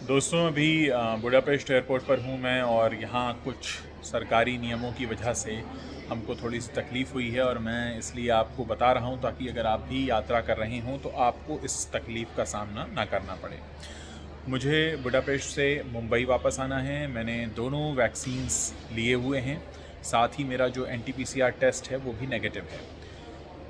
दोस्तों अभी Budapest airport पर हूँ मैं और यहाँ कुछ सरकारी नियमों की वजह से हमको थोड़ी सी तकलीफ़ हुई है और मैं इसलिए आपको बता रहा हूँ ताकि अगर आप भी यात्रा कर रहे हों तो आपको इस तकलीफ़ का सामना ना करना पड़े। मुझे बुडापेस्ट से मुंबई वापस आना है। मैंने दोनों वैक्सीन्स लिए हुए हैं, साथ ही मेरा जो एनटीपीसीआर टेस्ट है वो भी नेगेटिव है।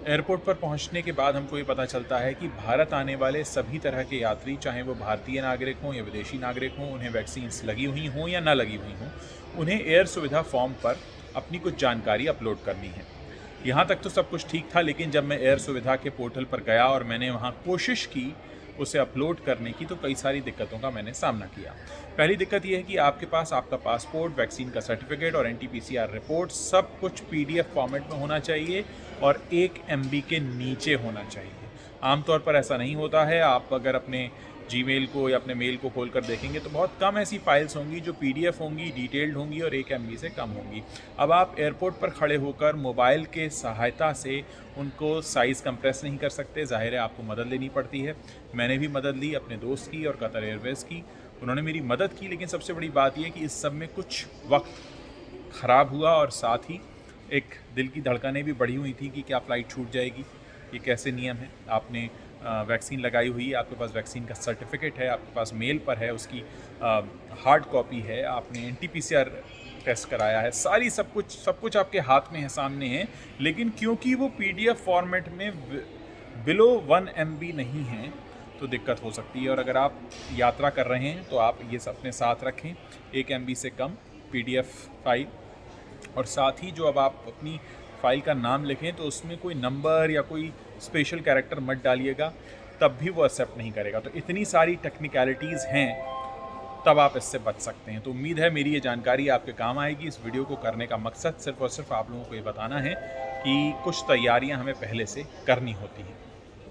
एयरपोर्ट पर पहुंचने के बाद हमको ये पता चलता है कि भारत आने वाले सभी तरह के यात्री, चाहे वो भारतीय नागरिक हों या विदेशी नागरिक हों, उन्हें वैक्सीन्स लगी हुई हों या ना लगी हुई हों, उन्हें एयर सुविधा फॉर्म पर अपनी कुछ जानकारी अपलोड करनी है। यहाँ तक तो सब कुछ ठीक था, लेकिन जब मैं एयर सुविधा के पोर्टल पर गया और मैंने वहाँ कोशिश की उसे अपलोड करने की, तो कई सारी दिक्कतों का मैंने सामना किया। पहली दिक्कत यह है कि आपके पास आपका पासपोर्ट, वैक्सीन का सर्टिफिकेट और एनटीपीसीआर रिपोर्ट सब कुछ पीडीएफ फॉर्मेट में होना चाहिए और 1 MB के नीचे होना चाहिए। आमतौर पर ऐसा नहीं होता है। आप अगर अपने जीमेल को या अपने मेल को खोल कर देखेंगे तो बहुत कम ऐसी फाइल्स होंगी जो पीडीएफ होंगी, डिटेल्ड होंगी और 1 MB से कम होंगी। अब आप एयरपोर्ट पर खड़े होकर मोबाइल के सहायता से उनको साइज़ कंप्रेस नहीं कर सकते। ज़ाहिर है आपको मदद लेनी पड़ती है। मैंने भी मदद ली अपने दोस्त की और कतर एयरवेज़ की, उन्होंने मेरी मदद की। लेकिन सबसे बड़ी बात यह है कि इस सब में कुछ वक्त ख़राब हुआ और साथ ही एक दिल की धड़कनें भी बढ़ी हुई थी कि क्या फ़्लाइट छूट जाएगी, ये कैसे नियम है। आपने वैक्सीन लगाई हुई है, आपके पास वैक्सीन का सर्टिफिकेट है, आपके पास मेल पर है, उसकी हार्ड कॉपी है, आपने एनटीपीसीआर टेस्ट कराया है, सारी सब कुछ आपके हाथ में है, सामने है। लेकिन क्योंकि वो पीडीएफ फॉर्मेट में बिलो 1 MB नहीं है तो दिक्कत हो सकती है। और अगर आप यात्रा कर रहे हैं तो आप ये अपने साथ रखें, 1 MB से कम पीडीएफ फाइल। और साथ ही जो अब आप अपनी फ़ाइल का नाम लिखें तो उसमें कोई नंबर या कोई स्पेशल कैरेक्टर मत डालिएगा, तब भी वो एक्सेप्ट नहीं करेगा। तो इतनी सारी टेक्निकलिटीज़ हैं, तब आप इससे बच सकते हैं। तो उम्मीद है मेरी ये जानकारी आपके काम आएगी। इस वीडियो को करने का मकसद सिर्फ़ और सिर्फ आप लोगों को ये बताना है कि कुछ तैयारियां हमें पहले से करनी होती हैं।